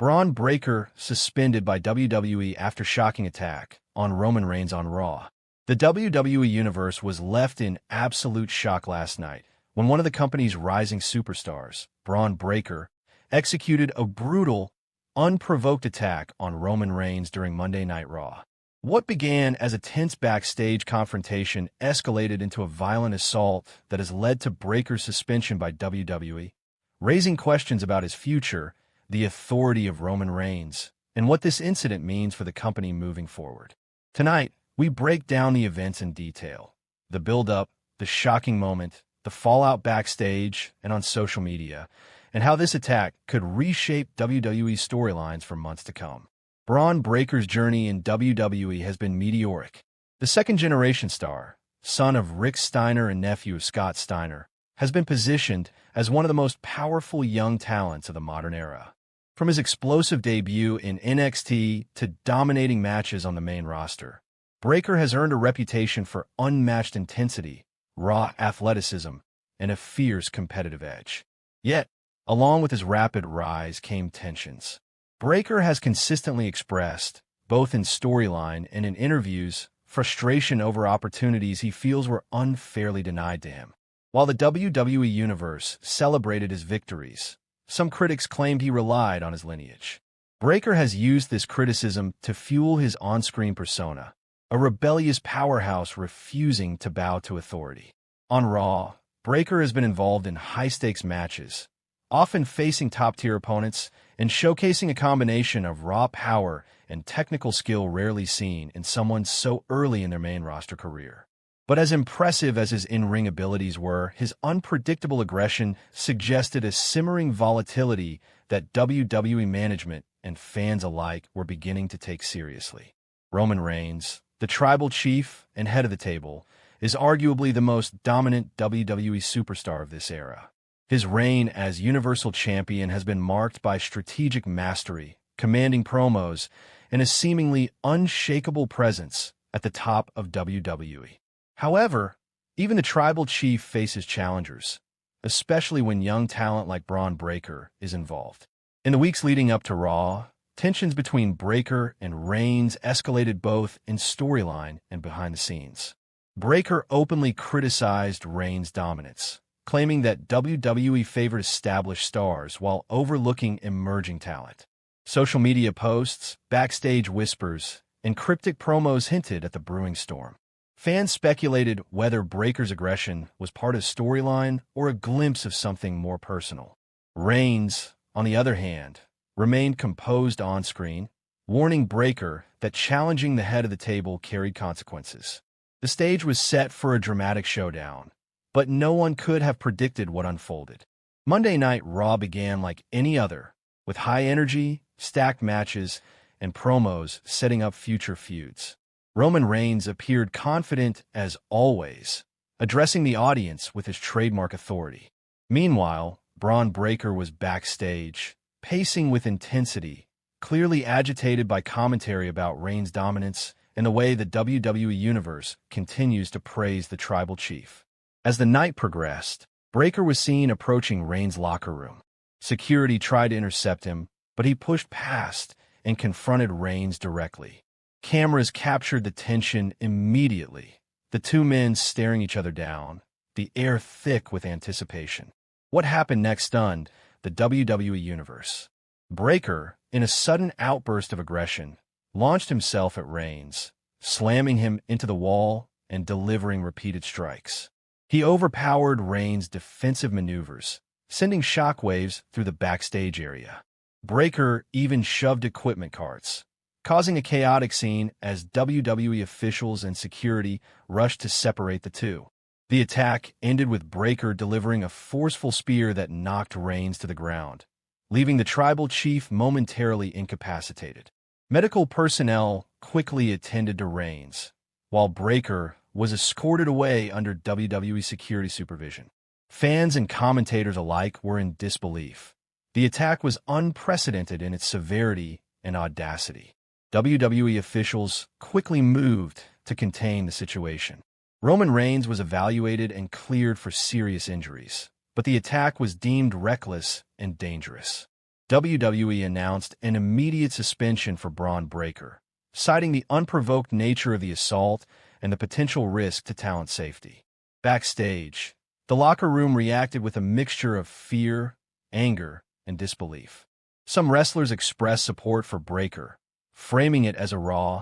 Bron Breakker suspended by WWE after shocking attack on Roman Reigns on Raw. The WWE Universe was left in absolute shock last night when one of the company's rising superstars, Bron Breakker, executed a brutal, unprovoked attack on Roman Reigns during Monday Night Raw. What began as a tense backstage confrontation escalated into a violent assault that has led to Breakker's suspension by WWE, raising questions about his future, the authority of Roman Reigns, and what this incident means for the company moving forward. Tonight, we break down the events in detail, the build-up, the shocking moment, the fallout backstage and on social media, and how this attack could reshape WWE's storylines for months to come. Bron Breakker's journey in WWE has been meteoric. The second-generation star, son of Rick Steiner and nephew of Scott Steiner, has been positioned as one of the most powerful young talents of the modern era. From his explosive debut in NXT to dominating matches on the main roster, Breakker has earned a reputation for unmatched intensity, raw athleticism, and a fierce competitive edge. Yet, along with his rapid rise came tensions. Breakker has consistently expressed, both in storyline and in interviews, frustration over opportunities he feels were unfairly denied to him. While the WWE Universe celebrated his victories, some critics claimed he relied on his lineage. Breakker has used this criticism to fuel his on-screen persona, a rebellious powerhouse refusing to bow to authority. On Raw, Breakker has been involved in high-stakes matches, often facing top-tier opponents and showcasing a combination of raw power and technical skill rarely seen in someone so early in their main roster career. But as impressive as his in-ring abilities were, his unpredictable aggression suggested a simmering volatility that WWE management and fans alike were beginning to take seriously. Roman Reigns, the tribal chief and head of the table, is arguably the most dominant WWE superstar of this era. His reign as Universal Champion has been marked by strategic mastery, commanding promos, and a seemingly unshakable presence at the top of WWE. However, even the tribal chief faces challengers, especially when young talent like Bron Breakker is involved. In the weeks leading up to Raw, tensions between Breakker and Reigns escalated both in storyline and behind the scenes. Breakker openly criticized Reigns' dominance, claiming that WWE favored established stars while overlooking emerging talent. Social media posts, backstage whispers, and cryptic promos hinted at the brewing storm. Fans speculated whether Breakker's aggression was part of storyline or a glimpse of something more personal. Reigns, on the other hand, remained composed on-screen, warning Breakker that challenging the head of the table carried consequences. The stage was set for a dramatic showdown, but no one could have predicted what unfolded. Monday Night Raw began like any other, with high energy, stacked matches, and promos setting up future feuds. Roman Reigns appeared confident as always, addressing the audience with his trademark authority. Meanwhile, Bron Breakker was backstage, pacing with intensity, clearly agitated by commentary about Reigns' dominance and the way the WWE Universe continues to praise the tribal chief. As the night progressed, Breakker was seen approaching Reigns' locker room. Security tried to intercept him, but he pushed past and confronted Reigns directly. Cameras captured the tension immediately, the two men staring each other down, the air thick with anticipation. What happened next stunned the WWE Universe. Breakker, in a sudden outburst of aggression, launched himself at Reigns, slamming him into the wall and delivering repeated strikes. He overpowered Reigns' defensive maneuvers, sending shockwaves through the backstage area. Breakker even shoved equipment carts, causing a chaotic scene as WWE officials and security rushed to separate the two. The attack ended with Breakker delivering a forceful spear that knocked Reigns to the ground, leaving the tribal chief momentarily incapacitated. Medical personnel quickly attended to Reigns, while Breakker was escorted away under WWE security supervision. Fans and commentators alike were in disbelief. The attack was unprecedented in its severity and audacity. WWE officials quickly moved to contain the situation. Roman Reigns was evaluated and cleared for serious injuries, but the attack was deemed reckless and dangerous. WWE announced an immediate suspension for Bron Breakker, citing the unprovoked nature of the assault and the potential risk to talent safety. Backstage, the locker room reacted with a mixture of fear, anger, and disbelief. Some wrestlers expressed support for Breakker, framing it as a raw,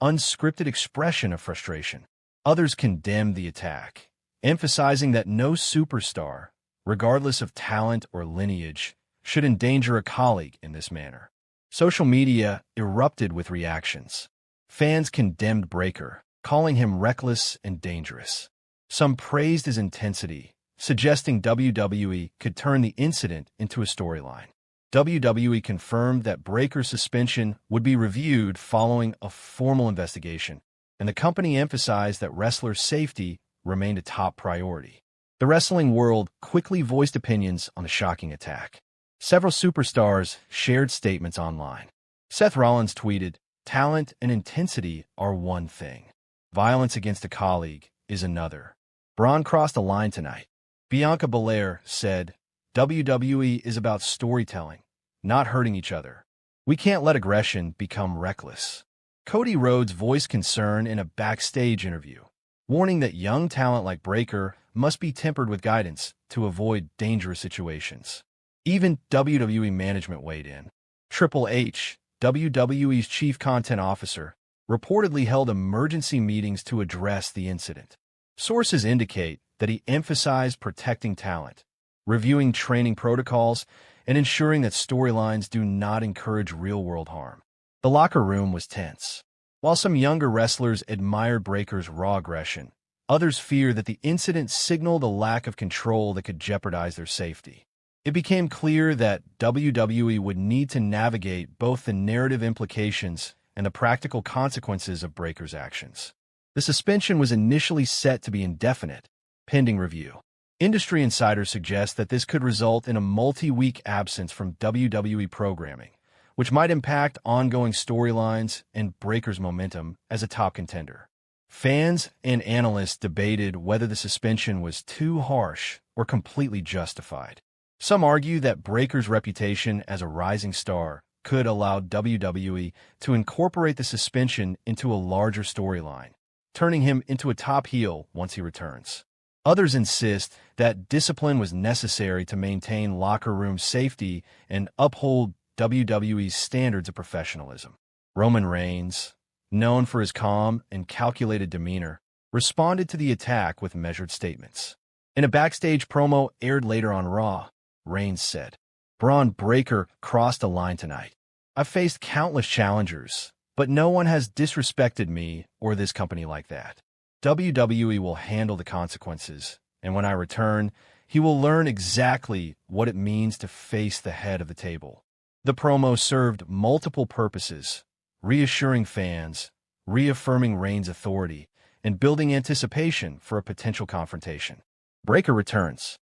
unscripted expression of frustration. Others condemned the attack, emphasizing that no superstar, regardless of talent or lineage, should endanger a colleague in this manner. Social media erupted with reactions. Fans condemned Breakker, calling him reckless and dangerous. Some praised his intensity, suggesting WWE could turn the incident into a storyline. WWE confirmed that Breakker's suspension would be reviewed following a formal investigation, and the company emphasized that wrestlers' safety remained a top priority. The wrestling world quickly voiced opinions on the shocking attack. Several superstars shared statements online. Seth Rollins tweeted, "Talent and intensity are one thing. Violence against a colleague is another. Bron crossed a line tonight." Bianca Belair said, "WWE is about storytelling, not hurting each other. We can't let aggression become reckless." Cody Rhodes voiced concern in a backstage interview, warning that young talent like Breakker must be tempered with guidance to avoid dangerous situations. Even WWE management weighed in. Triple H, WWE's chief content officer, reportedly held emergency meetings to address the incident. Sources indicate that he emphasized protecting talent, reviewing training protocols, and ensuring that storylines do not encourage real-world harm. The locker room was tense. While some younger wrestlers admired Breakker's raw aggression, others feared that the incident signaled a lack of control that could jeopardize their safety. It became clear that WWE would need to navigate both the narrative implications and the practical consequences of Breakker's actions. The suspension was initially set to be indefinite, pending review. Industry insiders suggest that this could result in a multi-week absence from WWE programming, which might impact ongoing storylines and Breakker's momentum as a top contender. Fans and analysts debated whether the suspension was too harsh or completely justified. Some argue that Breakker's reputation as a rising star could allow WWE to incorporate the suspension into a larger storyline, turning him into a top heel once he returns. Others insist that discipline was necessary to maintain locker room safety and uphold WWE's standards of professionalism. Roman Reigns, known for his calm and calculated demeanor, responded to the attack with measured statements. In a backstage promo aired later on Raw, Reigns said, "Bron Breakker crossed a line tonight. I've faced countless challengers, but no one has disrespected me or this company like that. WWE will handle the consequences, and when I return, he will learn exactly what it means to face the head of the table." The promo served multiple purposes, reassuring fans, reaffirming Reigns' authority, and building anticipation for a potential confrontation. Breakker returns.